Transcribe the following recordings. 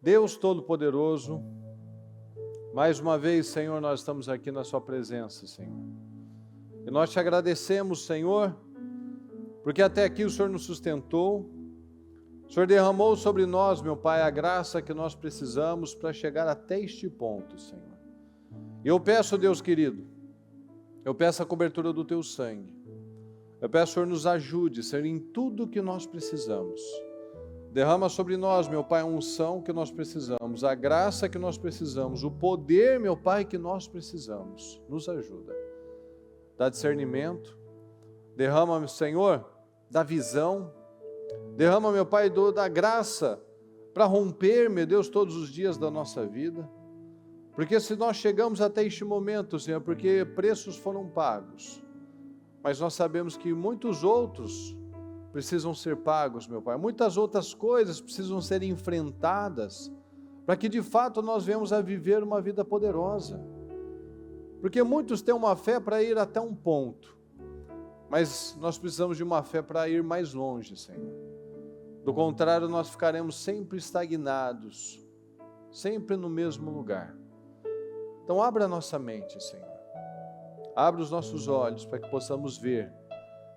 Deus Todo-Poderoso, mais uma vez, Senhor, nós estamos aqui na sua presença, Senhor. E nós te agradecemos, Senhor, porque até aqui o Senhor nos sustentou. O Senhor derramou sobre nós, meu Pai, a graça que nós precisamos para chegar até este ponto, Senhor. E eu peço, Deus querido, eu peço a cobertura do teu sangue. Eu peço, Senhor, nos ajude, Senhor, em tudo que nós precisamos. Derrama sobre nós, meu Pai, a unção que nós precisamos, a graça que nós precisamos, o poder, meu Pai, que nós precisamos. Nos ajuda. Dá discernimento. Derrama, Senhor, da visão. Derrama, meu Pai, da graça para romper, meu Deus, todos os dias da nossa vida. Porque se nós chegamos até este momento, Senhor, porque preços foram pagos. Mas nós sabemos que muitos outros precisam ser pagos, meu Pai. Muitas outras coisas precisam ser enfrentadas para que de fato nós venhamos a viver uma vida poderosa. Porque muitos têm uma fé para ir até um ponto, mas nós precisamos de uma fé para ir mais longe, Senhor. Do contrário, nós ficaremos sempre estagnados, sempre no mesmo lugar. Então abra a nossa mente, Senhor. Abra os nossos olhos para que possamos ver,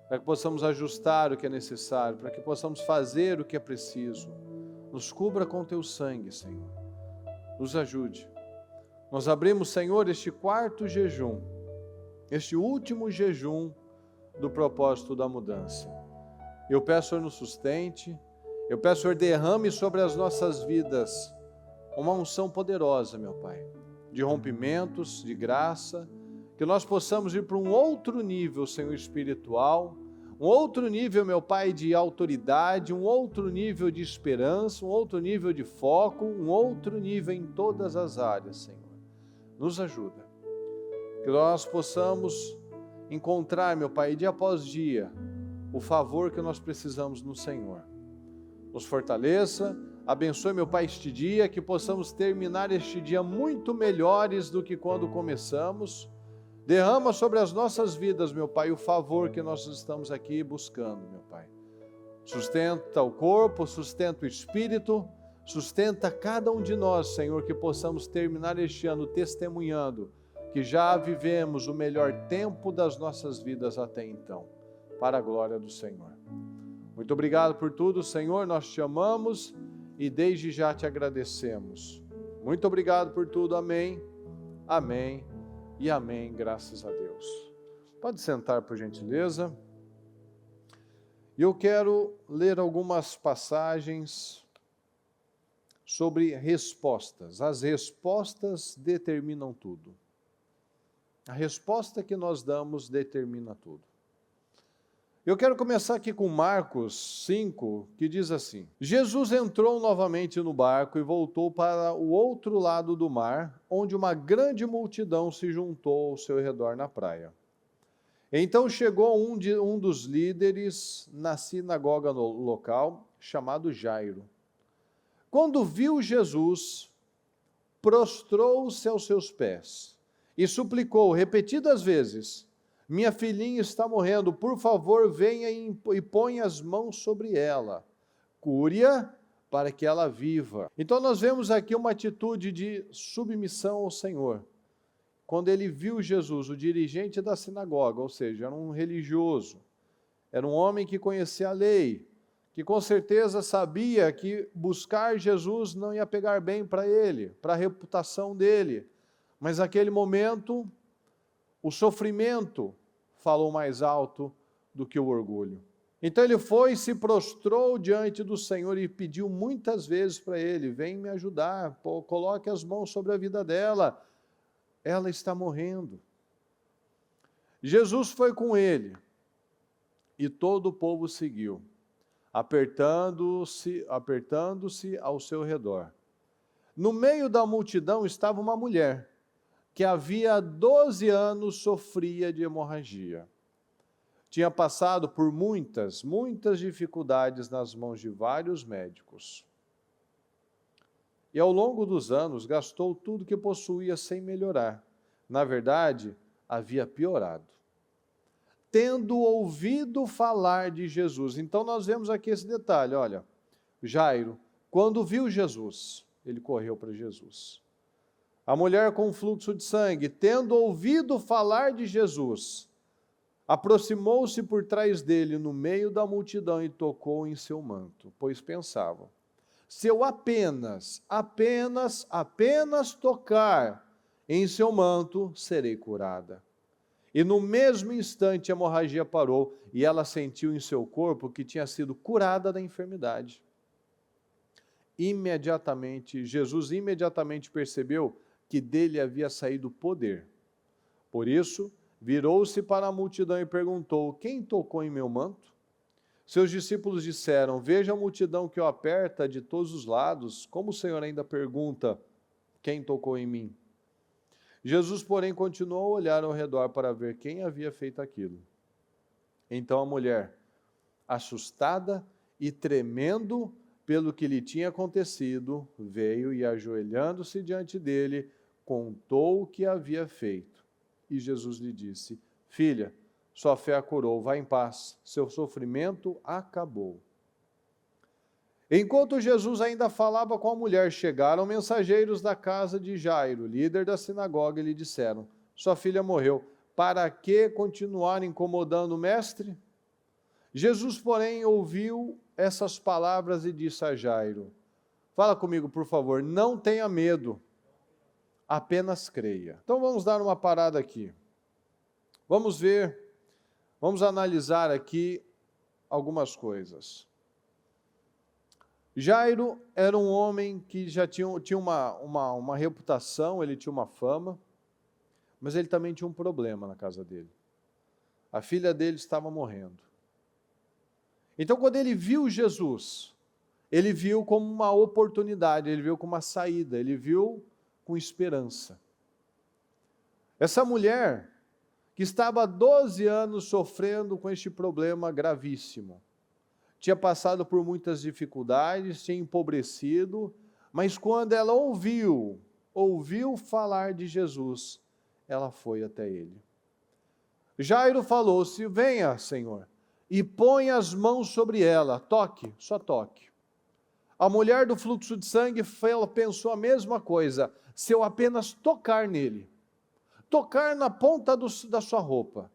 para que possamos ajustar o que é necessário, para que possamos fazer o que é preciso. Nos cubra com teu sangue, Senhor. Nos ajude. Nós abrimos, Senhor, este quarto jejum, este último jejum do propósito da mudança. Eu peço, Senhor, nos sustente. Eu peço, Senhor, derrame sobre as nossas vidas uma unção poderosa, meu Pai, de rompimentos, de graça, que nós possamos ir para um outro nível, Senhor, espiritual, um outro nível, meu Pai, de autoridade, um outro nível de esperança, um outro nível de foco, um outro nível em todas as áreas, Senhor. Nos ajuda. Que nós possamos encontrar, meu Pai, dia após dia, o favor que nós precisamos no Senhor. Nos fortaleça, abençoe, meu Pai, este dia, que possamos terminar este dia muito melhores do que quando começamos. Derrama sobre as nossas vidas, meu Pai, o favor que nós estamos aqui buscando, meu Pai. Sustenta o corpo, sustenta o espírito, sustenta cada um de nós, Senhor, que possamos terminar este ano testemunhando que já vivemos o melhor tempo das nossas vidas até então, para a glória do Senhor. Muito obrigado por tudo, Senhor, nós te amamos e desde já te agradecemos. Muito obrigado por tudo, amém, amém e amém, graças a Deus. Pode sentar, por gentileza. E eu quero ler algumas passagens sobre respostas. As respostas determinam tudo. A resposta que nós damos determina tudo. Eu quero começar aqui com Marcos 5, que diz assim: Jesus entrou novamente no barco e voltou para o outro lado do mar, onde uma grande multidão se juntou ao seu redor na praia. Então chegou um dos líderes na sinagoga local, chamado Jairo. Quando viu Jesus, prostrou-se aos seus pés e suplicou repetidas vezes: minha filhinha está morrendo, por favor, venha e ponha as mãos sobre ela. Cure-a para que ela viva. Então nós vemos aqui uma atitude de submissão ao Senhor. Quando ele viu Jesus, o dirigente da sinagoga, ou seja, era um religioso, era um homem que conhecia a lei, que com certeza sabia que buscar Jesus não ia pegar bem para ele, para a reputação dele. Mas naquele momento, o sofrimento falou mais alto do que o orgulho. Então ele foi e se prostrou diante do Senhor e pediu muitas vezes para ele: vem me ajudar, coloque as mãos sobre a vida dela, ela está morrendo. Jesus foi com ele e todo o povo seguiu, apertando-se ao seu redor. No meio da multidão estava uma mulher que havia 12 anos sofria de hemorragia. Tinha passado por muitas dificuldades nas mãos de vários médicos. E ao longo dos anos gastou tudo que possuía sem melhorar. Na verdade, havia piorado. Tendo ouvido falar de Jesus. Então nós vemos aqui esse detalhe, olha, Jairo, quando viu Jesus, ele correu para Jesus. A mulher com fluxo de sangue, tendo ouvido falar de Jesus, aproximou-se por trás dele no meio da multidão e tocou em seu manto, pois pensava: se eu apenas tocar em seu manto, serei curada. E no mesmo instante a hemorragia parou e ela sentiu em seu corpo que tinha sido curada da enfermidade. Jesus imediatamente percebeu que dele havia saído poder. Por isso, virou-se para a multidão e perguntou: quem tocou em meu manto? Seus discípulos disseram: veja a multidão que o aperta de todos os lados, como o Senhor ainda pergunta: quem tocou em mim? Jesus, porém, continuou a olhar ao redor para ver quem havia feito aquilo. Então a mulher, assustada e tremendo pelo que lhe tinha acontecido, veio e, ajoelhando-se diante dele, contou o que havia feito. E Jesus lhe disse: filha, sua fé a curou, vá em paz, seu sofrimento acabou. Enquanto Jesus ainda falava com a mulher, chegaram mensageiros da casa de Jairo, líder da sinagoga, e lhe disseram: sua filha morreu, para que continuar incomodando o mestre? Jesus, porém, ouviu essas palavras e disse a Jairo: fala comigo, por favor, não tenha medo, apenas creia. Então vamos dar uma parada aqui. Vamos analisar aqui algumas coisas. Jairo era um homem que já tinha uma reputação, ele tinha uma fama, mas ele também tinha um problema na casa dele. A filha dele estava morrendo. Então, quando ele viu Jesus, ele viu como uma oportunidade, ele viu como uma saída, ele viu com esperança. Essa mulher, que estava há 12 anos sofrendo com este problema gravíssimo, tinha passado por muitas dificuldades, tinha empobrecido, mas quando ela ouviu falar de Jesus, ela foi até ele. Jairo falou-se: venha, Senhor, e põe as mãos sobre ela, toque, só toque. A mulher do fluxo de sangue pensou a mesma coisa: se eu apenas tocar nele, tocar na ponta da sua roupa,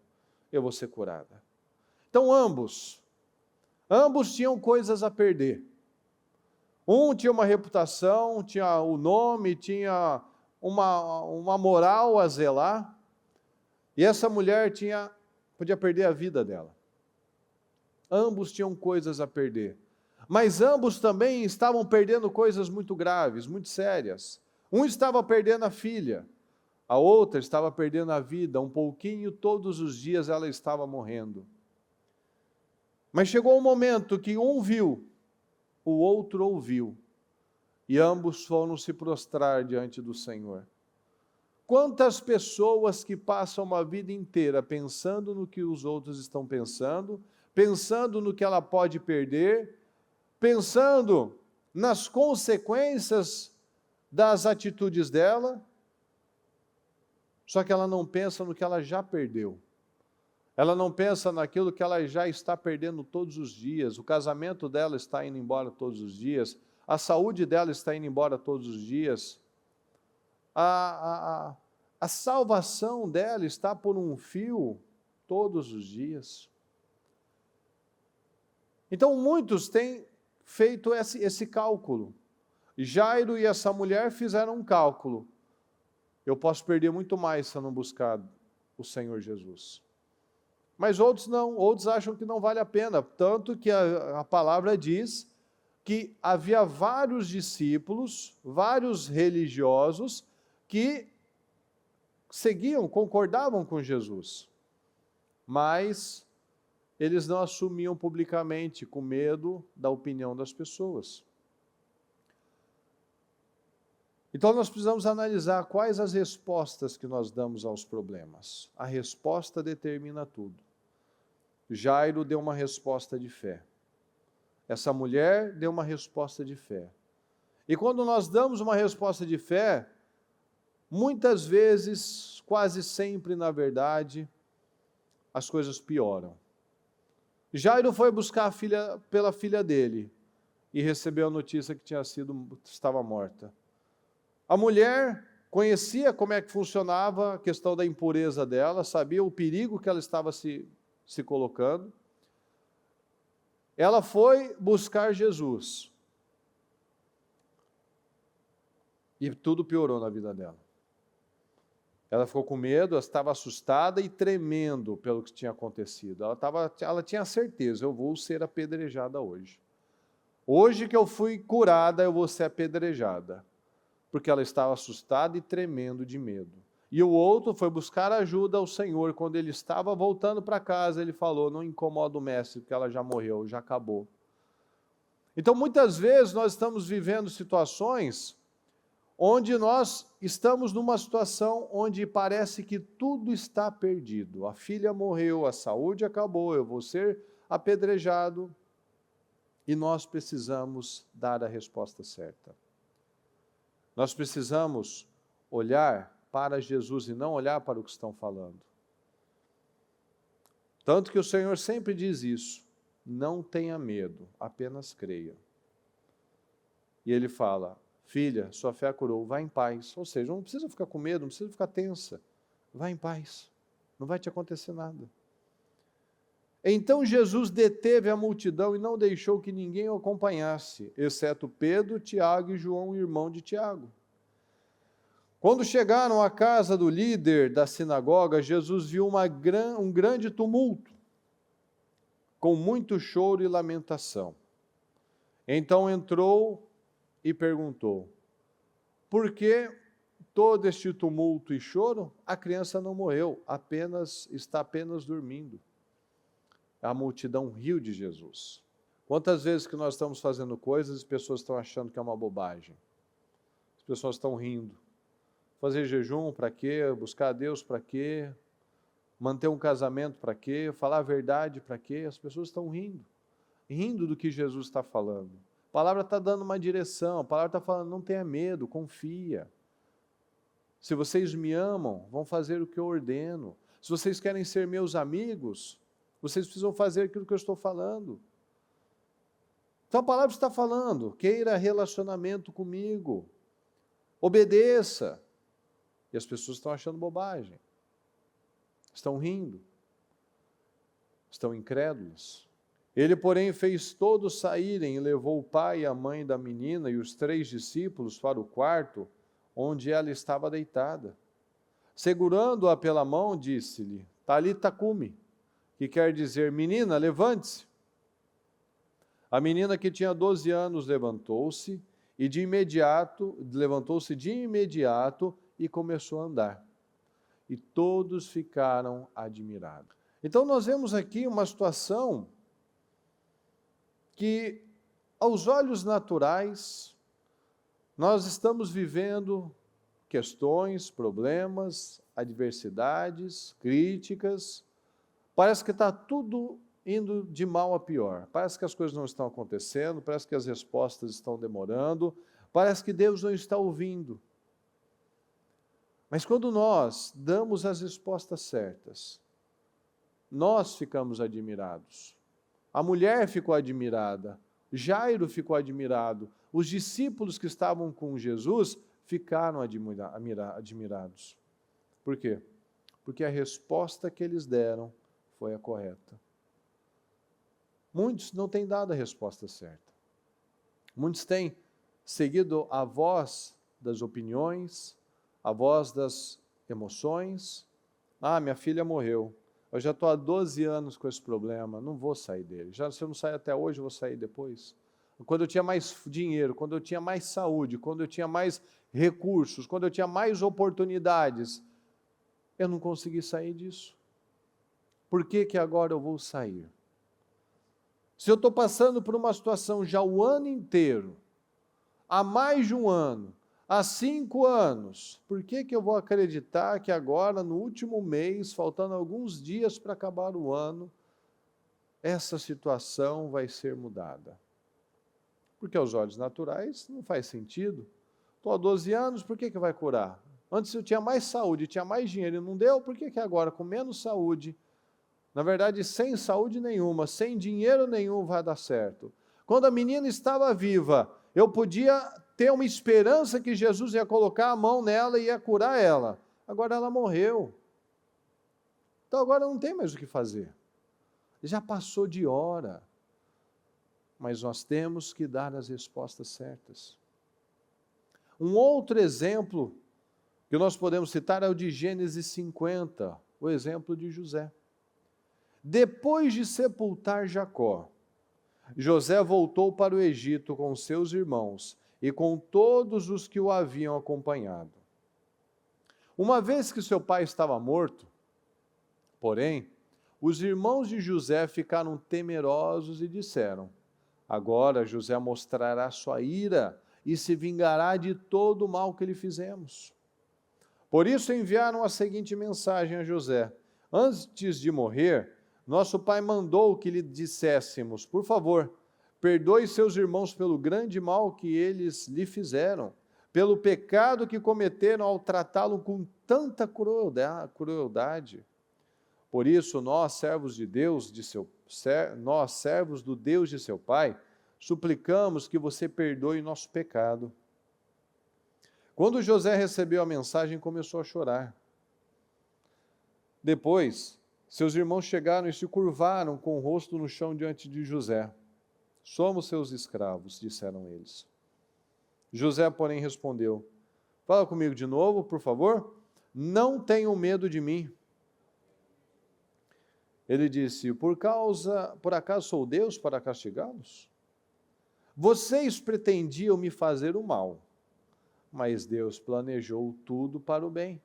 eu vou ser curada. Então ambos tinham coisas a perder. Um tinha uma reputação, tinha o nome, tinha uma moral a zelar, e essa mulher podia perder a vida dela. Ambos tinham coisas a perder, mas ambos também estavam perdendo coisas muito graves, muito sérias. Um estava perdendo a filha, a outra estava perdendo a vida, um pouquinho todos os dias ela estava morrendo. Mas chegou um momento que um viu, o outro ouviu, e ambos foram se prostrar diante do Senhor. Quantas pessoas que passam uma vida inteira pensando no que os outros estão pensando no que ela pode perder, pensando nas consequências das atitudes dela, só que ela não pensa no que ela já perdeu. Ela não pensa naquilo que ela já está perdendo todos os dias. O casamento dela está indo embora todos os dias. A saúde dela está indo embora todos os dias. A salvação dela está por um fio todos os dias. Então muitos têm feito esse cálculo. Jairo e essa mulher fizeram um cálculo. Eu posso perder muito mais se eu não buscar o Senhor Jesus. Mas outros não, outros acham que não vale a pena, tanto que a palavra diz que havia vários discípulos, vários religiosos, que seguiam, concordavam com Jesus, mas eles não assumiam publicamente, com medo da opinião das pessoas. Então nós precisamos analisar quais as respostas que nós damos aos problemas. A resposta determina tudo. Jairo deu uma resposta de fé. Essa mulher deu uma resposta de fé. E quando nós damos uma resposta de fé, muitas vezes, quase sempre na verdade, as coisas pioram. Jairo foi buscar a filha pela filha dele e recebeu a notícia que estava morta. A mulher conhecia como é que funcionava a questão da impureza dela, sabia o perigo que ela estava se colocando. Ela foi buscar Jesus. E tudo piorou na vida dela. Ela ficou com medo, ela estava assustada e tremendo pelo que tinha acontecido. Ela tinha certeza, eu vou ser apedrejada hoje. Hoje que eu fui curada, eu vou ser apedrejada. Porque ela estava assustada e tremendo de medo. E o outro foi buscar ajuda ao Senhor. Quando ele estava voltando para casa, ele falou, não incomoda o mestre, porque ela já morreu, já acabou. Então, muitas vezes, nós estamos vivendo situações onde nós estamos numa situação onde parece que tudo está perdido. A filha morreu, a saúde acabou, eu vou ser apedrejado. E nós precisamos dar a resposta certa. Nós precisamos olhar para Jesus e não olhar para o que estão falando. Tanto que o Senhor sempre diz isso, não tenha medo, apenas creia. E ele fala, filha, sua fé a curou, vá em paz. Ou seja, não precisa ficar com medo, não precisa ficar tensa, vá em paz, não vai te acontecer nada. Então Jesus deteve a multidão e não deixou que ninguém o acompanhasse, exceto Pedro, Tiago e João, irmão de Tiago. Quando chegaram à casa do líder da sinagoga, Jesus viu um grande tumulto, com muito choro e lamentação. Então entrou e perguntou, por que todo este tumulto e choro? A criança não morreu, está apenas dormindo. A multidão riu de Jesus. Quantas vezes que nós estamos fazendo coisas e as pessoas estão achando que é uma bobagem? As pessoas estão rindo. Fazer jejum para quê? Buscar a Deus para quê? Manter um casamento para quê? Falar a verdade para quê? As pessoas estão rindo. Rindo do que Jesus está falando. A palavra está dando uma direção. A palavra está falando, não tenha medo, confia. Se vocês me amam, vão fazer o que eu ordeno. Se vocês querem ser meus amigos, vocês precisam fazer aquilo que eu estou falando. Então a palavra está falando, queira relacionamento comigo, obedeça. E as pessoas estão achando bobagem, estão rindo, estão incrédulos. Ele, porém, fez todos saírem e levou o pai e a mãe da menina e os 3 discípulos para o quarto onde ela estava deitada. Segurando-a pela mão, disse-lhe, Talita cumi, que quer dizer, menina, levante-se. A menina que tinha 12 anos levantou-se de imediato e começou a andar. E todos ficaram admirados. Então nós vemos aqui uma situação que, aos olhos naturais, nós estamos vivendo questões, problemas, adversidades, críticas. Parece que está tudo indo de mal a pior. Parece que as coisas não estão acontecendo, parece que as respostas estão demorando, parece que Deus não está ouvindo. Mas quando nós damos as respostas certas, nós ficamos admirados. A mulher ficou admirada, Jairo ficou admirado, os discípulos que estavam com Jesus ficaram admirados. Por quê? Porque a resposta que eles deram foi a correta. Muitos não têm dado a resposta certa. Muitos têm seguido a voz das opiniões, a voz das emoções. Ah, minha filha morreu. Eu já estou há 12 anos com esse problema, não vou sair dele. Se eu não sair até hoje, eu vou sair depois. Quando eu tinha mais dinheiro, quando eu tinha mais saúde, quando eu tinha mais recursos, quando eu tinha mais oportunidades, eu não consegui sair disso. Por que que agora eu vou sair? Se eu estou passando por uma situação já o ano inteiro, há mais de um ano, há 5 anos, por que que eu vou acreditar que agora, no último mês, faltando alguns dias para acabar o ano, essa situação vai ser mudada? Porque aos olhos naturais não faz sentido. Estou há 12 anos, por que que vai curar? Antes eu tinha mais saúde, tinha mais dinheiro e não deu, por que que agora, com menos saúde, na verdade, sem saúde nenhuma, sem dinheiro nenhum vai dar certo? Quando a menina estava viva, eu podia ter uma esperança que Jesus ia colocar a mão nela e ia curar ela. Agora ela morreu. Então agora não tem mais o que fazer. Já passou de hora. Mas nós temos que dar as respostas certas. Um outro exemplo que nós podemos citar é o de Gênesis 50, o exemplo de José. Depois de sepultar Jacó, José voltou para o Egito com seus irmãos e com todos os que o haviam acompanhado. Uma vez que seu pai estava morto, porém, os irmãos de José ficaram temerosos e disseram: agora José mostrará sua ira e se vingará de todo o mal que lhe fizemos. Por isso enviaram a seguinte mensagem a José: antes de morrer, nosso pai mandou que lhe disséssemos: por favor, perdoe seus irmãos pelo grande mal que eles lhe fizeram, pelo pecado que cometeram ao tratá-lo com tanta crueldade. Por isso, nós, servos de Deus, nós, servos do Deus de seu pai, suplicamos que você perdoe nosso pecado. Quando José recebeu a mensagem, começou a chorar. Depois, seus irmãos chegaram e se curvaram com o rosto no chão diante de José. Somos seus escravos, disseram eles. José, porém, respondeu: fala comigo de novo, por favor. Não tenham medo de mim. Ele disse: por acaso sou Deus para castigá-los? Vocês pretendiam me fazer o mal, mas Deus planejou tudo para o bem.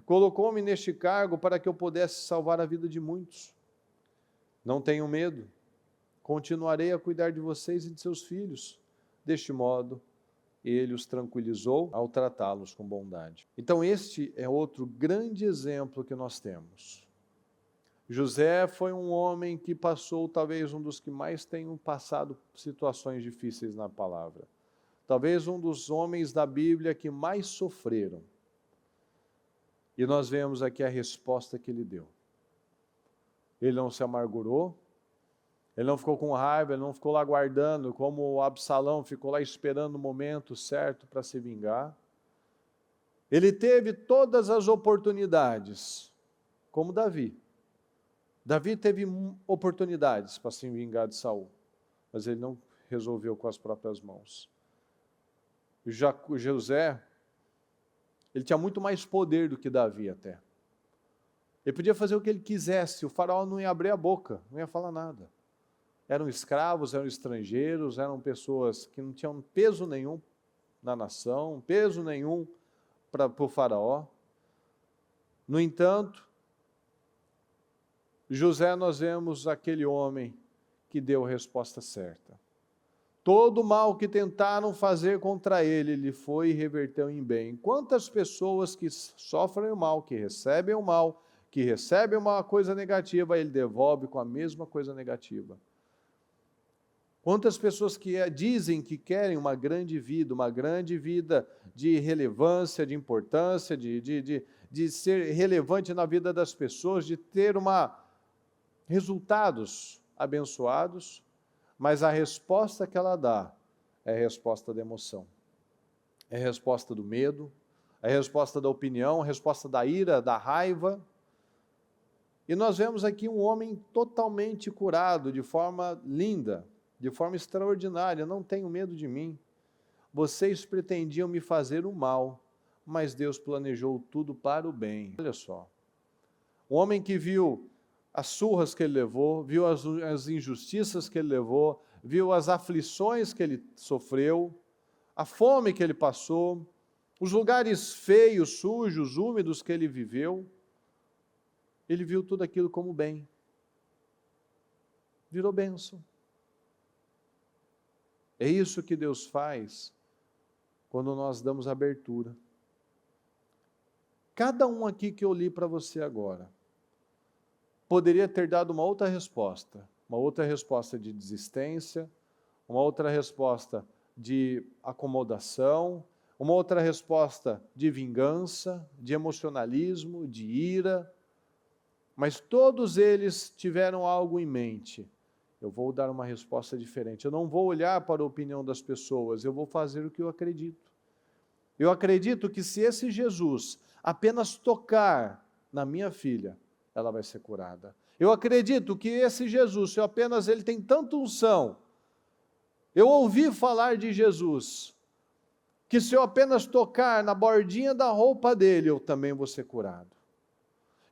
Colocou-me neste cargo para que eu pudesse salvar a vida de muitos. Não tenham medo, continuarei a cuidar de vocês e de seus filhos. Deste modo, ele os tranquilizou ao tratá-los com bondade. Então este é outro grande exemplo que nós temos. José foi um homem que passou, talvez um dos que mais tenham passado situações difíceis na palavra. Talvez um dos homens da Bíblia que mais sofreram. E nós vemos aqui a resposta que ele deu. Ele não se amargurou, ele não ficou com raiva, ele não ficou lá guardando, como o Absalão ficou lá esperando o momento certo para se vingar. Ele teve todas as oportunidades, como Davi. Davi teve oportunidades para se vingar de Saul, mas ele não resolveu com as próprias mãos. José, ele tinha muito mais poder do que Davi até. Ele podia fazer o que ele quisesse, o faraó não ia abrir a boca, não ia falar nada. Eram escravos, eram estrangeiros, eram pessoas que não tinham peso nenhum na nação, peso nenhum para o faraó. No entanto, José, nós vemos aquele homem que deu a resposta certa. Todo o mal que tentaram fazer contra ele, ele foi e reverteu em bem. Quantas pessoas que sofrem o mal, que recebem o mal, que recebem uma coisa negativa, ele devolve com a mesma coisa negativa. Quantas pessoas que dizem que querem uma grande vida de relevância, de importância, de ser relevante na vida das pessoas, de ter resultados abençoados, mas a resposta que ela dá é a resposta da emoção, é a resposta do medo, é a resposta da opinião, a resposta da ira, da raiva. E nós vemos aqui um homem totalmente curado, de forma linda, de forma extraordinária. Não tenho medo de mim. Vocês pretendiam me fazer o mal, mas Deus planejou tudo para o bem. Olha só, um homem que viu as surras que ele levou, viu as injustiças que ele levou, viu as aflições que ele sofreu, a fome que ele passou, os lugares feios, sujos, úmidos que ele viveu. Ele viu tudo aquilo como bem. Virou bênção. É isso que Deus faz quando nós damos abertura. Cada um aqui que eu li para você agora, poderia ter dado uma outra resposta de desistência, uma outra resposta de acomodação, uma outra resposta de vingança, de emocionalismo, de ira, mas todos eles tiveram algo em mente, eu vou dar uma resposta diferente. Eu não vou olhar para a opinião das pessoas, eu vou fazer o que eu acredito. Eu acredito que se esse Jesus apenas tocar na minha filha, ela vai ser curada. Eu acredito que esse Jesus, se apenas ele tem tanta unção, eu ouvi falar de Jesus, que se eu apenas tocar na bordinha da roupa dele, eu também vou ser curado.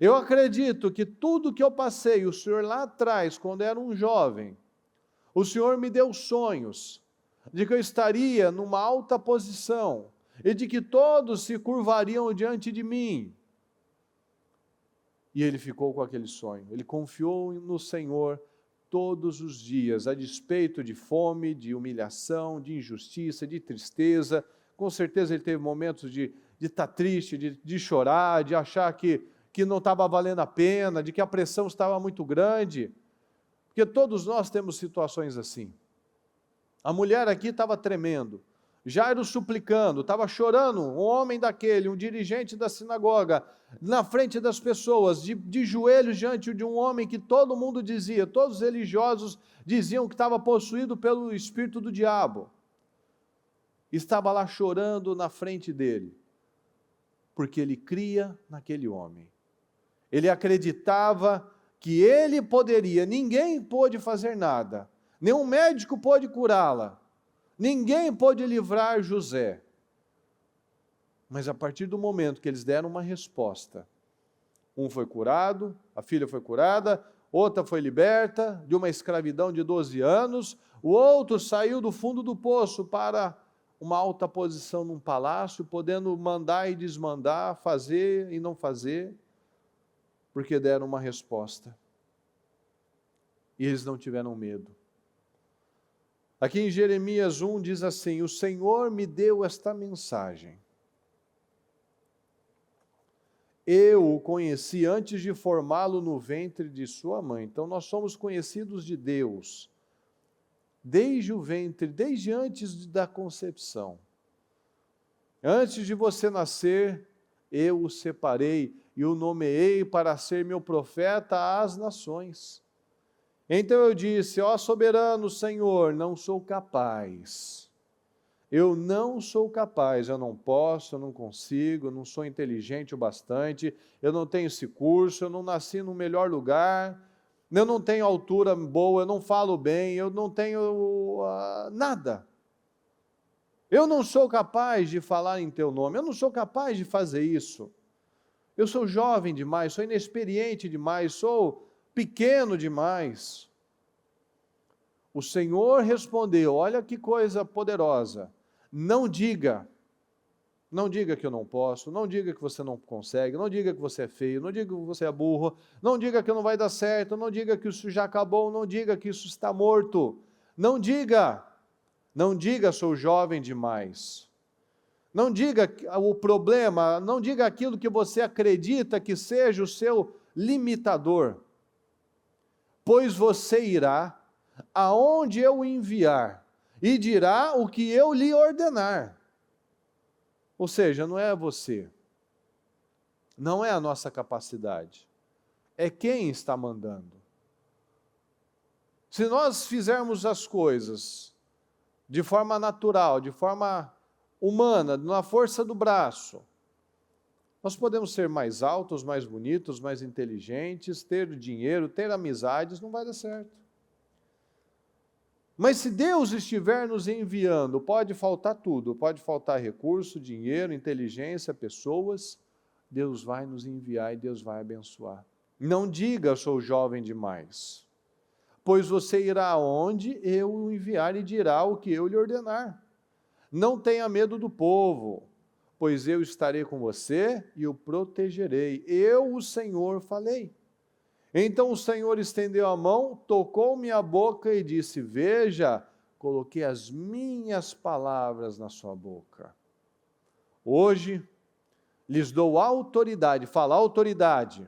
Eu acredito que tudo que eu passei, o Senhor lá atrás, quando era um jovem, o Senhor me deu sonhos, de que eu estaria numa alta posição, e de que todos se curvariam diante de mim. E ele ficou com aquele sonho, ele confiou no Senhor todos os dias, a despeito de fome, de humilhação, de injustiça, de tristeza. Com certeza ele teve momentos de estar triste, de chorar, de achar que não estava valendo a pena, de que a pressão estava muito grande, porque todos nós temos situações assim. A mulher aqui estava tremendo, Jairo suplicando, estava chorando, um homem daquele, um dirigente da sinagoga, na frente das pessoas, de joelhos diante de um homem que todo mundo dizia, todos os religiosos diziam que estava possuído pelo espírito do diabo. Estava lá chorando na frente dele, porque ele cria naquele homem. Ele acreditava que ele poderia, ninguém pôde fazer nada, nenhum médico pôde curá-la, ninguém pôde livrar José. Mas a partir do momento que eles deram uma resposta, um foi curado, a filha foi curada, outra foi liberta de uma escravidão de 12 anos, o outro saiu do fundo do poço para uma alta posição num palácio, podendo mandar e desmandar, fazer e não fazer, porque deram uma resposta. E eles não tiveram medo. Aqui em Jeremias 1 diz assim: o Senhor me deu esta mensagem. Eu o conheci antes de formá-lo no ventre de sua mãe. Então nós somos conhecidos de Deus desde o ventre, desde antes da concepção. Antes de você nascer, eu o separei e o nomeei para ser meu profeta às nações. Então eu disse: ó soberano Senhor, não sou capaz. Eu não sou capaz, eu não posso, eu não consigo, eu não sou inteligente o bastante, eu não tenho esse curso, eu não nasci no melhor lugar, eu não tenho altura boa, eu não falo bem, eu não tenho nada. Eu não sou capaz de falar em teu nome, eu não sou capaz de fazer isso. Eu sou jovem demais, sou inexperiente demais, sou pequeno demais. O Senhor respondeu, olha que coisa poderosa, não diga que eu não posso, não diga que você não consegue, não diga que você é feio, não diga que você é burro, não diga que não vai dar certo, não diga que isso já acabou, não diga que isso está morto, não diga sou jovem demais, não diga o problema, não diga aquilo que você acredita que seja o seu limitador, pois você irá aonde eu o enviar, e dirá o que eu lhe ordenar. Ou seja, não é você, não é a nossa capacidade, é quem está mandando. Se nós fizermos as coisas de forma natural, de forma humana, na força do braço, nós podemos ser mais altos, mais bonitos, mais inteligentes, ter dinheiro, ter amizades, não vai dar certo. Mas se Deus estiver nos enviando, pode faltar tudo, pode faltar recurso, dinheiro, inteligência, pessoas, Deus vai nos enviar e Deus vai abençoar. Não diga, sou jovem demais, pois você irá aonde eu o enviar e dirá o que eu lhe ordenar. Não tenha medo do povo, pois eu estarei com você e o protegerei. Eu, o Senhor, falei. Então o Senhor estendeu a mão, tocou minha boca e disse, veja, coloquei as minhas palavras na sua boca. Hoje lhes dou autoridade, fala autoridade,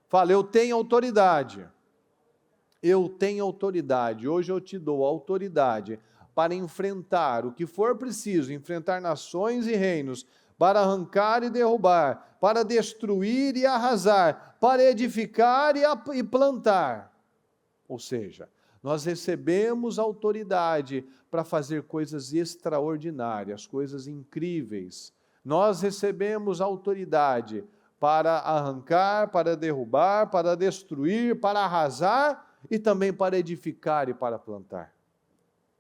fala eu tenho autoridade. Eu tenho autoridade, hoje eu te dou autoridade para enfrentar o que for preciso, enfrentar nações e reinos, para arrancar e derrubar, para destruir e arrasar, para edificar e plantar. Ou seja, Nós recebemos autoridade para fazer coisas extraordinárias, coisas incríveis. Nós recebemos autoridade para arrancar, para derrubar, para destruir, para arrasar e também para edificar e para plantar.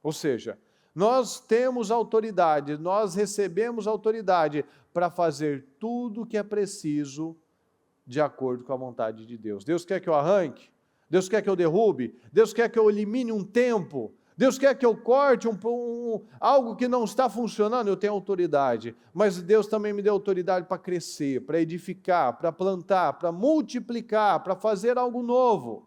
Ou seja, nós temos autoridade, nós recebemos autoridade para fazer tudo o que é preciso de acordo com a vontade de Deus. Deus quer que eu arranque? Deus quer que eu derrube? Deus quer que eu elimine um tempo? Deus quer que eu corte algo que não está funcionando? Eu tenho autoridade, mas Deus também me deu autoridade para crescer, para edificar, para plantar, para multiplicar, para fazer algo novo.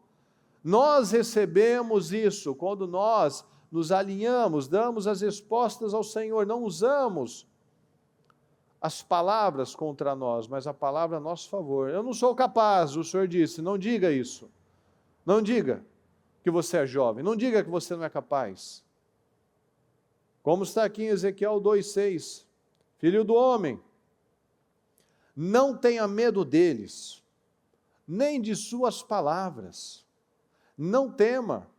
Nós recebemos isso quando nós nos alinhamos, damos as respostas ao Senhor, não usamos as palavras contra nós, mas a palavra a nosso favor. Eu não sou capaz, o Senhor disse, não diga isso. Não diga que você é jovem, não diga que você não é capaz. Como está aqui em Ezequiel 2,6, filho do homem, não tenha medo deles, nem de suas palavras, não tema,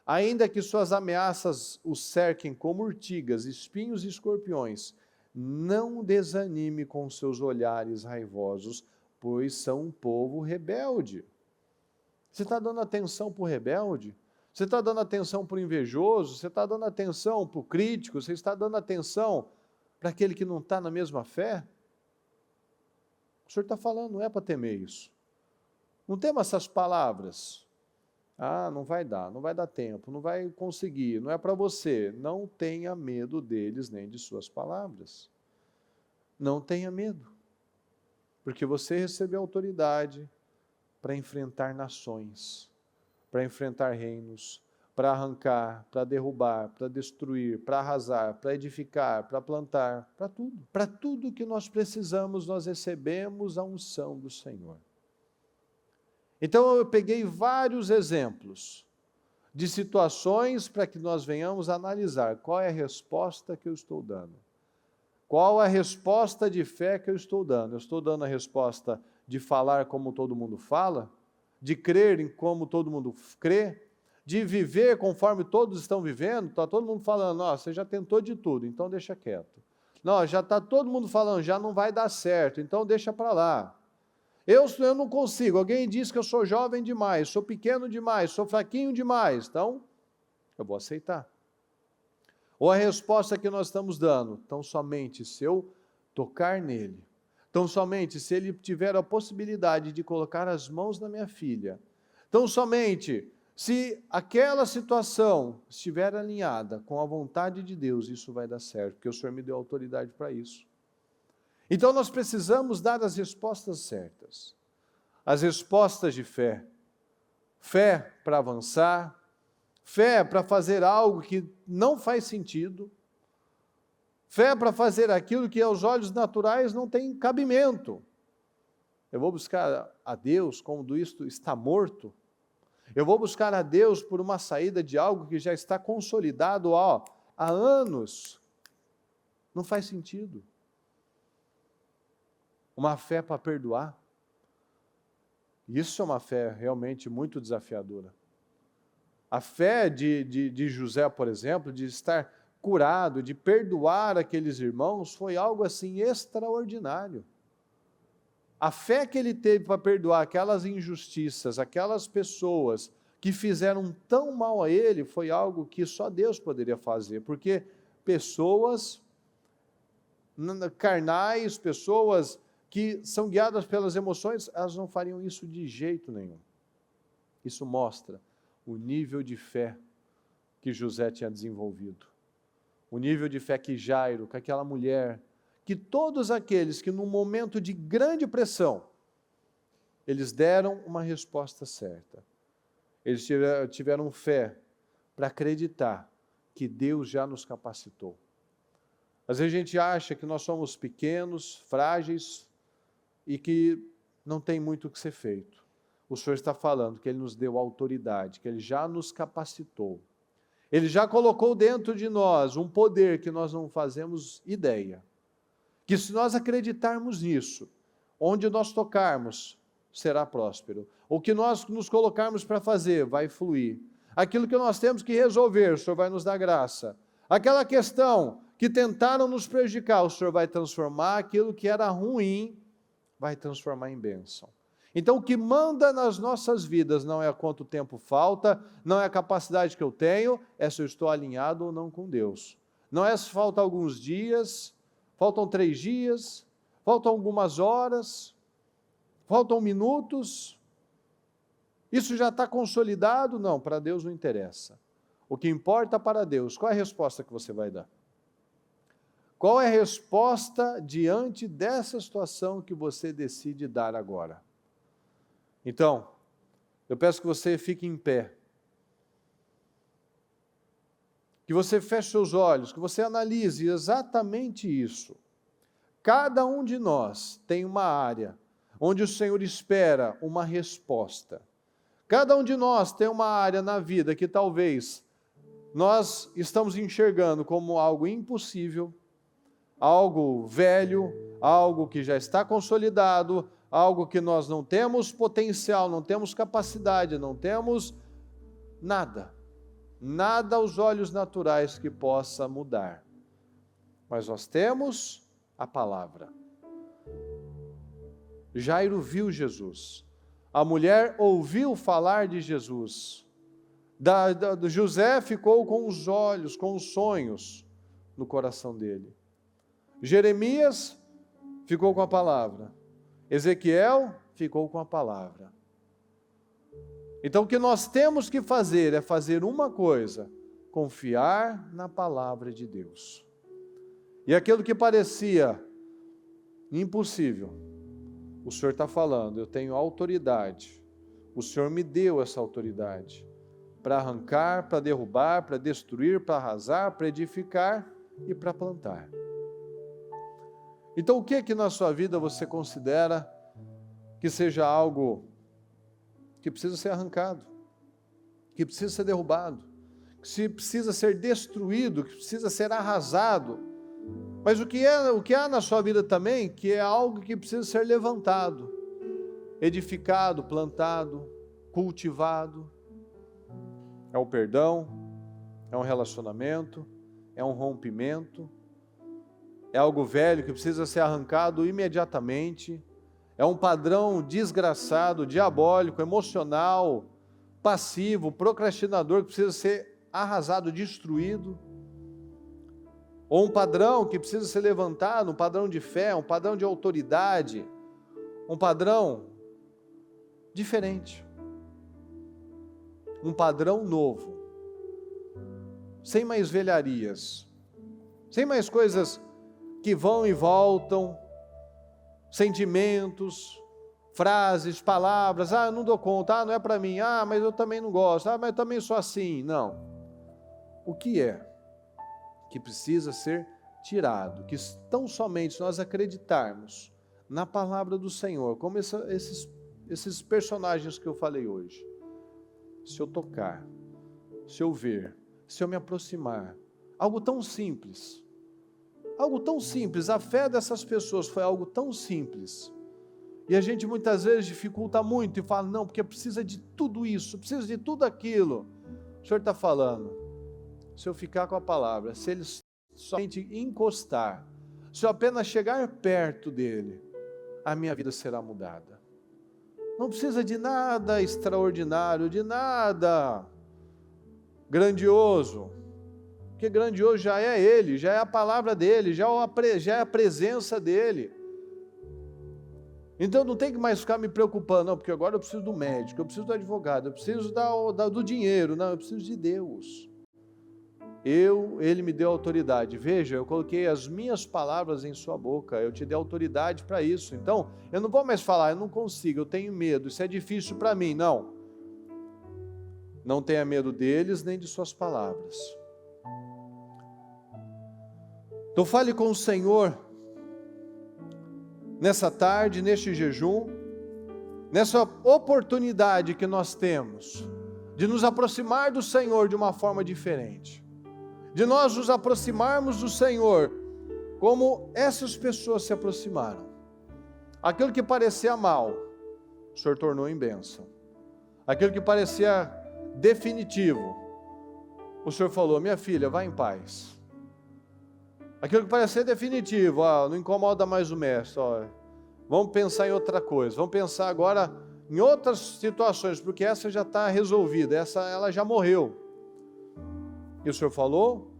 ainda que suas ameaças o cerquem como urtigas, espinhos e escorpiões, não desanime com seus olhares raivosos, pois são um povo rebelde. Você está dando atenção para o rebelde? Você está dando atenção para o invejoso? Você está dando atenção para o crítico? Você está dando atenção para aquele que não está na mesma fé? O Senhor está falando, não é para temer isso. Não tema essas palavras. Ah, não vai dar tempo, não vai conseguir, não é para você. Não tenha medo deles nem de suas palavras. Não tenha medo, porque você recebeu autoridade para enfrentar nações, para enfrentar reinos, para arrancar, para derrubar, para destruir, para arrasar, para edificar, para plantar, para tudo. Para tudo que nós precisamos, nós recebemos a unção do Senhor. Então eu peguei vários exemplos de situações para que nós venhamos analisar qual é a resposta que eu estou dando. Qual a resposta de fé que eu estou dando? Eu estou dando a resposta de falar como todo mundo fala, de crer em como todo mundo crê, de viver conforme todos estão vivendo. Está todo mundo falando, nossa, você já tentou de tudo, então deixa quieto. Não, já está todo mundo falando, já não vai dar certo, então deixa para lá. Eu não consigo, alguém diz que eu sou jovem demais, sou pequeno demais, sou fraquinho demais, então eu vou aceitar. Ou a resposta que nós estamos dando, tão somente se eu tocar nele, tão somente se ele tiver a possibilidade de colocar as mãos na minha filha, tão somente se aquela situação estiver alinhada com a vontade de Deus, isso vai dar certo, porque o Senhor me deu autoridade para isso. Então nós precisamos dar as respostas certas, as respostas de fé. Fé para avançar, fé para fazer algo que não faz sentido, fé para fazer aquilo que aos olhos naturais não tem cabimento. Eu vou buscar a Deus quando isto está morto. Eu vou buscar a Deus por uma saída de algo que já está consolidado há anos. Não faz sentido. Uma fé para perdoar. Isso é uma fé realmente muito desafiadora. A fé de José, por exemplo, de estar curado, de perdoar aqueles irmãos, foi algo assim extraordinário. A fé que ele teve para perdoar aquelas injustiças, aquelas pessoas que fizeram tão mal a ele, foi algo que só Deus poderia fazer, porque pessoas carnais, pessoas que são guiadas pelas emoções, elas não fariam isso de jeito nenhum. Isso mostra o nível de fé que José tinha desenvolvido. O nível de fé que Jairo, que aquela mulher, que todos aqueles que num momento de grande pressão, eles deram uma resposta certa. Eles tiveram fé para acreditar que Deus já nos capacitou. Às vezes a gente acha que nós somos pequenos, frágeis, e que não tem muito o que ser feito. O Senhor está falando que Ele nos deu autoridade, que Ele já nos capacitou. Ele já colocou dentro de nós um poder que nós não fazemos ideia. Que se nós acreditarmos nisso, onde nós tocarmos, será próspero. O que nós nos colocarmos para fazer, vai fluir. Aquilo que nós temos que resolver, o Senhor vai nos dar graça. Aquela questão que tentaram nos prejudicar, o Senhor vai transformar. Aquilo que era ruim, vai transformar em bênção. Então, o que manda nas nossas vidas não é quanto tempo falta, não é a capacidade que eu tenho, é se eu estou alinhado ou não com Deus. Não é se falta alguns dias, faltam 3 dias, faltam algumas horas, faltam minutos. Isso já está consolidado? Não, para Deus não interessa. O que importa para Deus, qual é a resposta que você vai dar? Qual é a resposta diante dessa situação que você decide dar agora? Então, eu peço que você fique em pé, que você feche seus olhos, que você analise exatamente isso. Cada um de nós tem uma área onde o Senhor espera uma resposta. Cada um de nós tem uma área na vida que talvez nós estamos enxergando como algo impossível, algo velho, algo que já está consolidado, algo que nós não temos potencial, não temos capacidade, não temos nada aos olhos naturais que possa mudar. Mas nós temos a palavra. Jairo viu Jesus. A mulher ouviu falar de Jesus. José ficou com os olhos, com os sonhos no coração dele. Jeremias ficou com a palavra. Ezequiel ficou com a palavra. Então o que nós temos que fazer é fazer uma coisa: confiar na palavra de Deus. E aquilo que parecia impossível, o Senhor está falando, eu tenho autoridade. O Senhor me deu essa autoridade para arrancar, para derrubar, para destruir, para arrasar, para edificar e para plantar. Então, o que é que na sua vida você considera que seja algo que precisa ser arrancado, que precisa ser derrubado, que precisa ser destruído, que precisa ser arrasado? Mas o que há na sua vida também, que é algo que precisa ser levantado, edificado, plantado, cultivado? É o perdão, é um relacionamento, é um rompimento, é algo velho que precisa ser arrancado imediatamente, é um padrão desgraçado, diabólico, emocional, passivo, procrastinador que precisa ser arrasado, destruído, ou um padrão que precisa ser levantado, um padrão de fé, um padrão de autoridade, um padrão diferente, um padrão novo, sem mais velharias, sem mais coisas que vão e voltam, sentimentos, frases, palavras, eu não dou conta, não é para mim, mas eu também não gosto, mas eu também sou assim. Não. O que é que precisa ser tirado, que tão somente nós acreditarmos na palavra do Senhor, como esses personagens que eu falei hoje, se eu tocar, se eu ver, se eu me aproximar, algo tão simples, a fé dessas pessoas foi algo tão simples, e a gente muitas vezes dificulta muito e fala, não, porque precisa de tudo isso, precisa de tudo aquilo. O Senhor está falando, se eu ficar com a palavra, se ele somente encostar, se eu apenas chegar perto dele, a minha vida será mudada. Não precisa de nada extraordinário, de nada grandioso, porque grandioso já é ele, já é a palavra dele, já é a presença dele. Então não tem que mais ficar me preocupando, não, porque agora eu preciso do médico, eu preciso do advogado, eu preciso do dinheiro, não, eu preciso de Deus. Ele me deu autoridade. Veja, eu coloquei as minhas palavras em sua boca, eu te dei autoridade para isso. Então, eu não vou mais falar, eu não consigo, eu tenho medo, isso é difícil para mim. Não. Não tenha medo deles, nem de suas palavras. Então, fale com o Senhor nessa tarde, neste jejum, nessa oportunidade que nós temos de nos aproximar do Senhor de uma forma diferente. De nós nos aproximarmos do Senhor como essas pessoas se aproximaram. Aquilo que parecia mal, o Senhor tornou em bênção. Aquilo que parecia definitivo, o Senhor falou: minha filha, vá em paz. Aquilo que parece ser definitivo, não incomoda mais o mestre, vamos pensar em outra coisa, vamos pensar agora em outras situações, porque essa já está resolvida, ela já morreu. E o Senhor falou: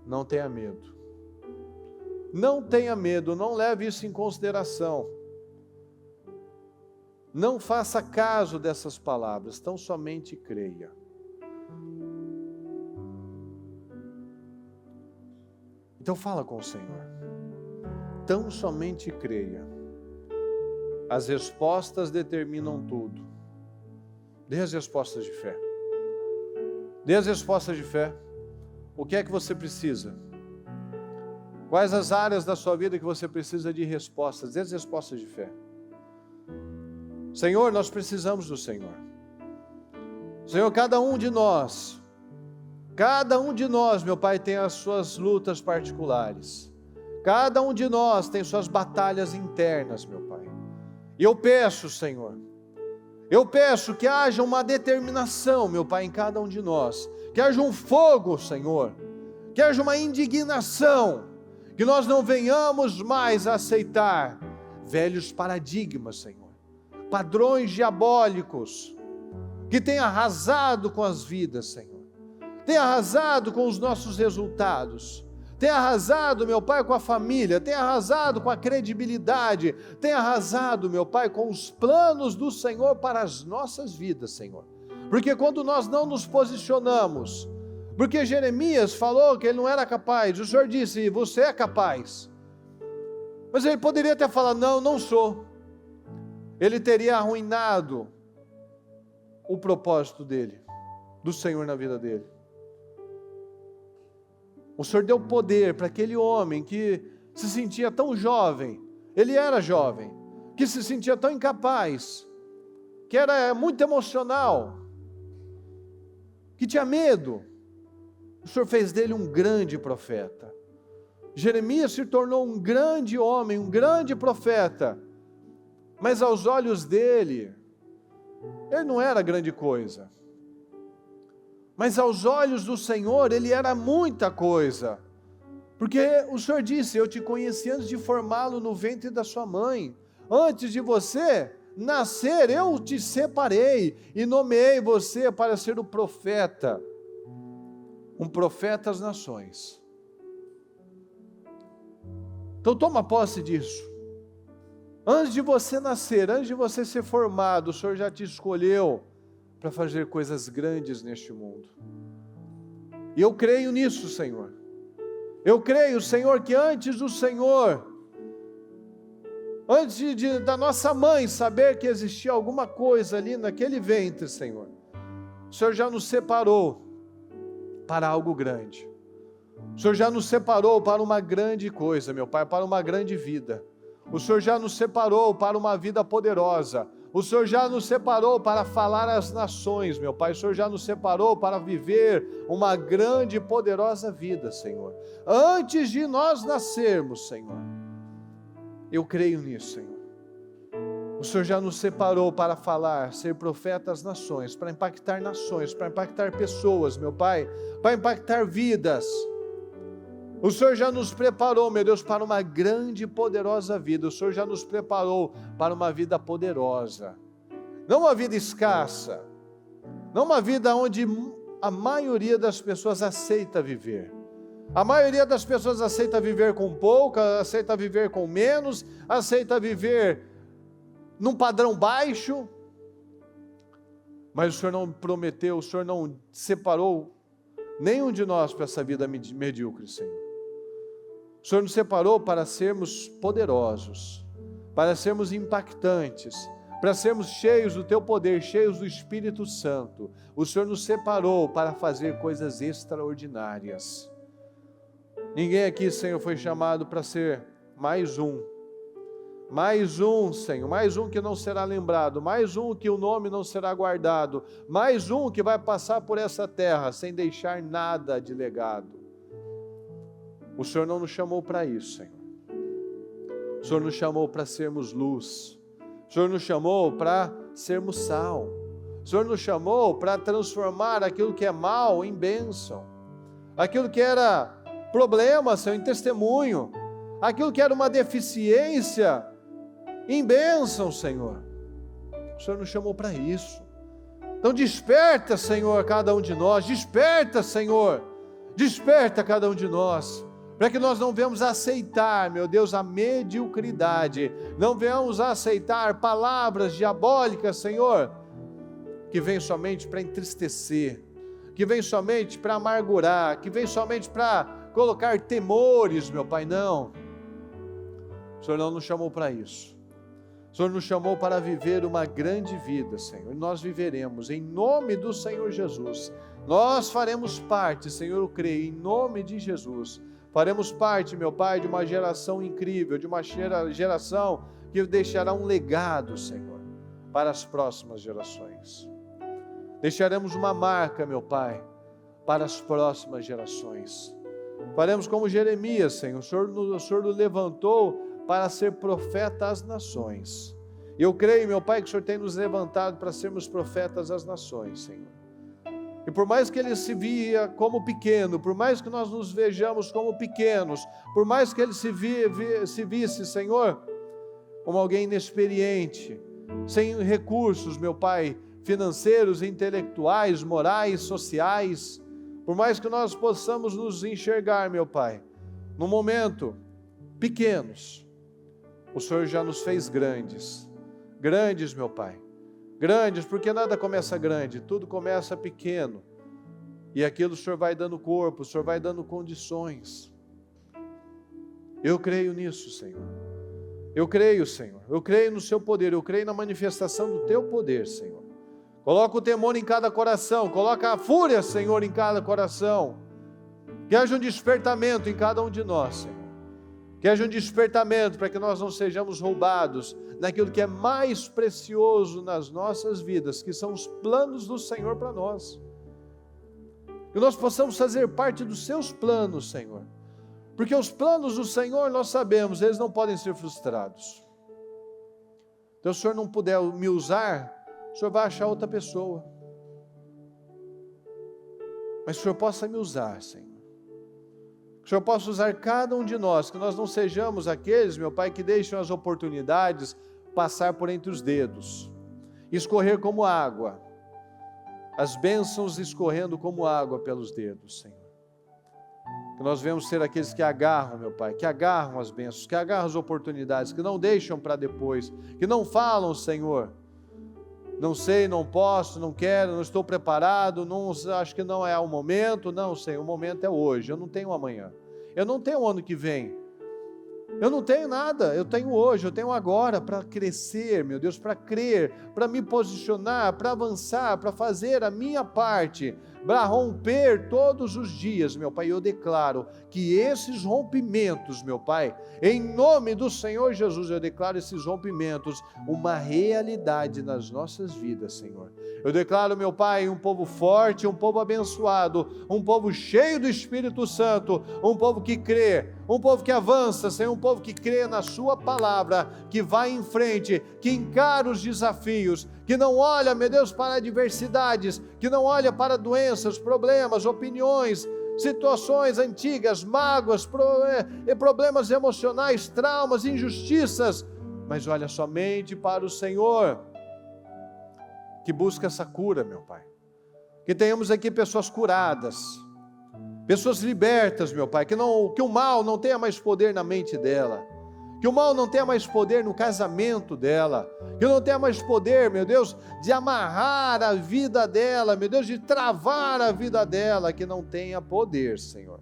não tenha medo. Não tenha medo, não leve isso em consideração. Não faça caso dessas palavras, tão somente creia. Então fala com o Senhor. Tão somente creia. As respostas determinam tudo. Dê as respostas de fé. Dê as respostas de fé. O que é que você precisa? Quais as áreas da sua vida que você precisa de respostas? Dê as respostas de fé. Senhor, nós precisamos do Senhor. Senhor, cada um de nós, meu Pai, tem as suas lutas particulares. Cada um de nós tem suas batalhas internas, meu Pai. E eu peço, Senhor, que haja uma determinação, meu Pai, em cada um de nós. Que haja um fogo, Senhor. Que haja uma indignação. Que nós não venhamos mais a aceitar velhos paradigmas, Senhor. Padrões diabólicos que têm arrasado com as vidas, Senhor. Tem arrasado com os nossos resultados. Tem arrasado, meu Pai, com a família. Tem arrasado com a credibilidade. Tem arrasado, meu Pai, com os planos do Senhor para as nossas vidas, Senhor. Porque quando nós não nos posicionamos, porque Jeremias falou que ele não era capaz, o Senhor disse: você é capaz. Mas ele poderia ter falado: não, não sou. Ele teria arruinado o propósito dele, do Senhor na vida dele. O Senhor deu poder para aquele homem que se sentia tão jovem, ele era jovem, que se sentia tão incapaz, que era muito emocional, que tinha medo. O Senhor fez dele um grande profeta. Jeremias se tornou um grande homem, um grande profeta, mas aos olhos dele, ele não era grande coisa. Mas aos olhos do Senhor, ele era muita coisa. Porque o Senhor disse: eu te conheci antes de formá-lo no ventre da sua mãe. Antes de você nascer, eu te separei e nomeei você para ser o profeta. Um profeta às nações. Então toma posse disso. Antes de você nascer, antes de você ser formado, o Senhor já te escolheu para fazer coisas grandes neste mundo. E eu creio nisso, Senhor. Eu creio, Senhor, que antes do Senhor, antes da nossa mãe saber que existia alguma coisa ali naquele ventre, Senhor, o Senhor já nos separou para algo grande. O Senhor já nos separou para uma grande coisa, meu Pai, para uma grande vida. O Senhor já nos separou para uma vida poderosa. O Senhor já nos separou para falar às nações, meu Pai. O Senhor já nos separou para viver uma grande e poderosa vida, Senhor. Antes de nós nascermos, Senhor, eu creio nisso, Senhor. O Senhor já nos separou para falar, ser profeta às nações, para impactar nações, para impactar pessoas, meu Pai, para impactar vidas. O Senhor já nos preparou, meu Deus, para uma grande e poderosa vida. O Senhor já nos preparou para uma vida poderosa. Não uma vida escassa. Não uma vida onde a maioria das pessoas aceita viver. A maioria das pessoas aceita viver com pouco, aceita viver com menos, aceita viver num padrão baixo. Mas o Senhor não prometeu, o Senhor não separou nenhum de nós para essa vida medíocre, Senhor. O Senhor nos separou para sermos poderosos, para sermos impactantes, para sermos cheios do Teu poder, cheios do Espírito Santo. O Senhor nos separou para fazer coisas extraordinárias. Ninguém aqui, Senhor, foi chamado para ser mais um, Senhor, mais um que não será lembrado, mais um que o nome não será guardado, mais um que vai passar por essa terra sem deixar nada de legado. O Senhor não nos chamou para isso, Senhor. O Senhor nos chamou para sermos luz. O Senhor nos chamou para sermos sal. O O Senhor nos chamou para transformar aquilo que é mal em bênção, aquilo que era problema, Senhor, em testemunho, aquilo que era uma deficiência em bênção, Senhor. O Senhor nos chamou para isso. Então desperta, Senhor, cada um de nós, desperta, Senhor, desperta cada um de nós, para que nós não venhamos aceitar, meu Deus, a mediocridade, não venhamos aceitar palavras diabólicas, Senhor, que vêm somente para entristecer, que vêm somente para amargurar, que vêm somente para colocar temores, meu Pai, não. O Senhor não nos chamou para isso. O Senhor nos chamou para viver uma grande vida, Senhor, e nós viveremos em nome do Senhor Jesus. Nós faremos parte, Senhor, eu creio, em nome de Jesus. Faremos parte, meu Pai, de uma geração incrível, de uma geração que deixará um legado, Senhor, para as próximas gerações. Deixaremos uma marca, meu Pai, para as próximas gerações. Faremos como Jeremias, Senhor, o Senhor nos levantou para ser profeta às nações. Eu creio, meu Pai, que o Senhor tem nos levantado para sermos profetas às nações, Senhor. E por mais que ele se via como pequeno, por mais que nós nos vejamos como pequenos, por mais que ele se visse, Senhor, como alguém inexperiente, sem recursos, meu Pai, financeiros, intelectuais, morais, sociais, por mais que nós possamos nos enxergar, meu Pai, no momento, pequenos, o Senhor já nos fez grandes, grandes, meu Pai, grandes, porque nada começa grande, tudo começa pequeno, e aquilo o Senhor vai dando corpo, o Senhor vai dando condições. Eu creio nisso, Senhor, eu creio, Senhor, eu creio no Seu poder, eu creio na manifestação do Teu poder, Senhor. Coloca o temor em cada coração, coloca a fúria, Senhor, em cada coração, que haja um despertamento em cada um de nós, Senhor. Que haja um despertamento para que nós não sejamos roubados naquilo que é mais precioso nas nossas vidas, que são os planos do Senhor para nós. Que nós possamos fazer parte dos Seus planos, Senhor. Porque os planos do Senhor, nós sabemos, eles não podem ser frustrados. Então, se o Senhor não puder me usar, o Senhor vai achar outra pessoa. Mas que o Senhor possa me usar, Senhor. Que o Senhor possa usar cada um de nós, que nós não sejamos aqueles, meu Pai, que deixam as oportunidades passar por entre os dedos, escorrer como água, as bênçãos escorrendo como água pelos dedos, Senhor. Que nós venhamos ser aqueles que agarram, meu Pai, que agarram as bênçãos, que agarram as oportunidades, que não deixam para depois, que não falam, Senhor, não sei, não posso, não quero, não estou preparado, não, acho que não é o momento. Não, Senhor, o momento é hoje, eu não tenho amanhã, eu não tenho o ano que vem, eu não tenho nada, eu tenho hoje, eu tenho agora para crescer, meu Deus, para crer, para me posicionar, para avançar, para fazer a minha parte, para romper todos os dias, meu Pai. Eu declaro que esses rompimentos, meu Pai, em nome do Senhor Jesus, eu declaro esses rompimentos uma realidade nas nossas vidas, Senhor. Eu declaro, meu Pai, um povo forte, um povo abençoado, um povo cheio do Espírito Santo, um povo que crê, um povo que avança, Senhor, um povo que crê na Sua palavra, que vai em frente, que encara os desafios, que não olha, meu Deus, para adversidades, que não olha para doenças, problemas, opiniões, situações antigas, mágoas, problemas emocionais, traumas, injustiças, mas olha somente para o Senhor, que busca essa cura, meu Pai. Que tenhamos aqui pessoas curadas, pessoas libertas, meu Pai, que o mal não tenha mais poder na mente dela, que o mal não tenha mais poder no casamento dela, que não tenha mais poder, meu Deus, de amarrar a vida dela, meu Deus, de travar a vida dela, que não tenha poder, Senhor.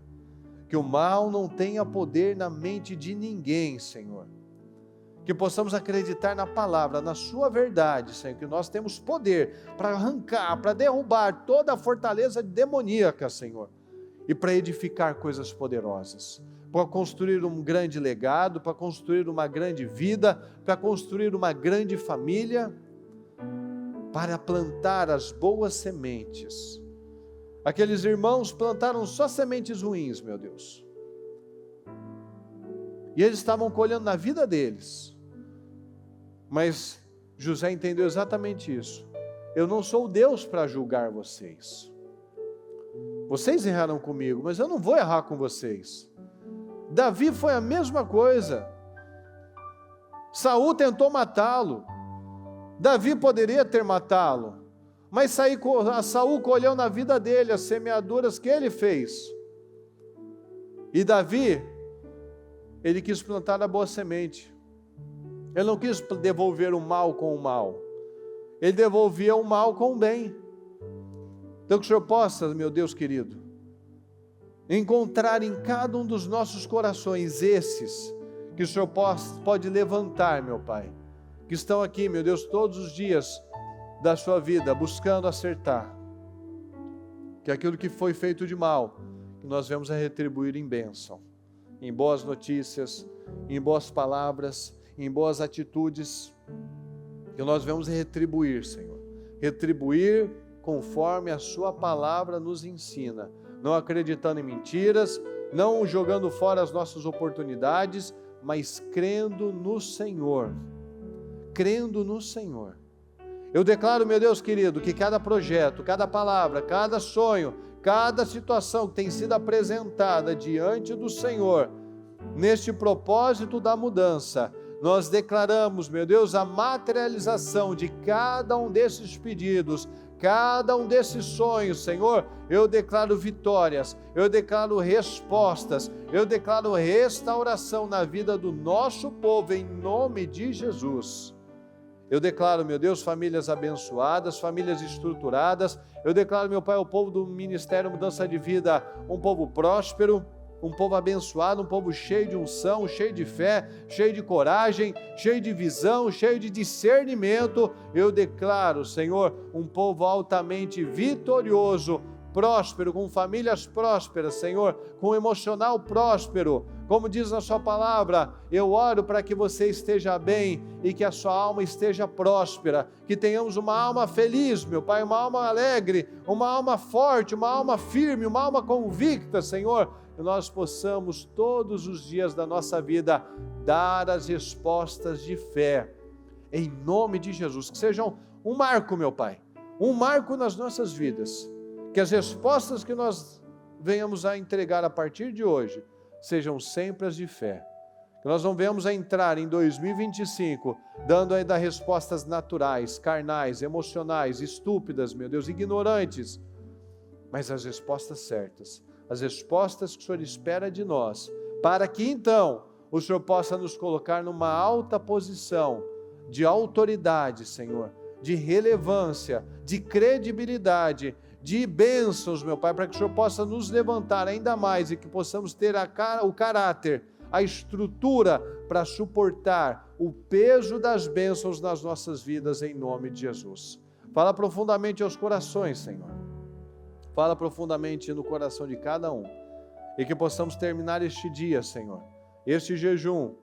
Que o mal não tenha poder na mente de ninguém, Senhor. Que possamos acreditar na palavra, na Sua verdade, Senhor, que nós temos poder para arrancar, para derrubar toda a fortaleza demoníaca, Senhor, e para edificar coisas poderosas, para construir um grande legado, para construir uma grande vida, para construir uma grande família, para plantar as boas sementes. Aqueles irmãos plantaram só sementes ruins, meu Deus, e eles estavam colhendo na vida deles, mas José entendeu exatamente isso. eu não sou Deus para julgar vocês. Vocês erraram comigo, mas eu não vou errar com vocês. Davi foi a mesma coisa. Saul tentou matá-lo. Davi poderia ter matá-lo, mas Saul colheu na vida dele as semeaduras que ele fez. E Davi, ele quis plantar a boa semente. Ele não quis devolver o mal com o mal. Ele devolvia o mal com o bem. Então que o Senhor possa, meu Deus querido, encontrar em cada um dos nossos corações esses que o Senhor pode levantar, meu Pai, que estão aqui, meu Deus, todos os dias da sua vida, buscando acertar, que aquilo que foi feito de mal, que nós vamos a retribuir em bênção, em boas notícias, em boas palavras, em boas atitudes, que nós vamos retribuir, Senhor, retribuir conforme a sua palavra nos ensina, não acreditando em mentiras, não jogando fora as nossas oportunidades, mas crendo no Senhor, crendo no Senhor. Eu declaro, meu Deus querido, que cada projeto, cada palavra, cada sonho, cada situação que tem sido apresentada diante do Senhor, neste propósito da mudança, nós declaramos, meu Deus, a materialização de cada um desses pedidos, cada um desses sonhos, Senhor. Eu declaro vitórias, eu declaro respostas, eu declaro restauração na vida do nosso povo, em nome de Jesus. Eu declaro, meu Deus, famílias abençoadas, famílias estruturadas. Eu declaro, meu Pai, o povo do Ministério Mudança de Vida, um povo próspero, um povo abençoado, um povo cheio de unção, cheio de fé, cheio de coragem, cheio de visão, cheio de discernimento. Eu declaro, Senhor, um povo altamente vitorioso, próspero, com famílias prósperas, Senhor, com emocional próspero. Como diz na sua palavra, eu oro para que você esteja bem e que a sua alma esteja próspera, que tenhamos uma alma feliz, meu Pai, uma alma alegre, uma alma forte, uma alma firme, uma alma convicta, Senhor, que nós possamos todos os dias da nossa vida dar as respostas de fé, em nome de Jesus, que sejam um marco, meu Pai, um marco nas nossas vidas, que as respostas que nós venhamos a entregar a partir de hoje, sejam sempre as de fé, que nós não venhamos a entrar em 2025, dando ainda respostas naturais, carnais, emocionais, estúpidas, meu Deus, ignorantes, mas as respostas certas, as respostas que o Senhor espera de nós, para que então o Senhor possa nos colocar numa alta posição de autoridade, Senhor, de relevância, de credibilidade, de bênçãos, meu Pai, para que o Senhor possa nos levantar ainda mais e que possamos ter o caráter, a estrutura para suportar o peso das bênçãos nas nossas vidas, em nome de Jesus. Fala profundamente aos corações, Senhor. Fala profundamente no coração de cada um. E que possamos terminar este dia, Senhor, este jejum,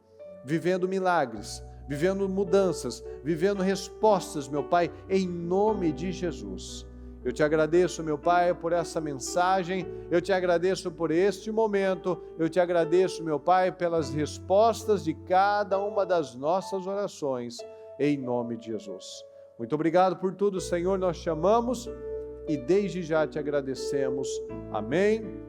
vivendo milagres, vivendo mudanças, vivendo respostas, meu Pai, em nome de Jesus. Eu te agradeço, meu Pai, por essa mensagem, eu te agradeço por este momento, eu te agradeço, meu Pai, pelas respostas de cada uma das nossas orações, em nome de Jesus. Muito obrigado por tudo, Senhor, nós te amamos e desde já te agradecemos. Amém.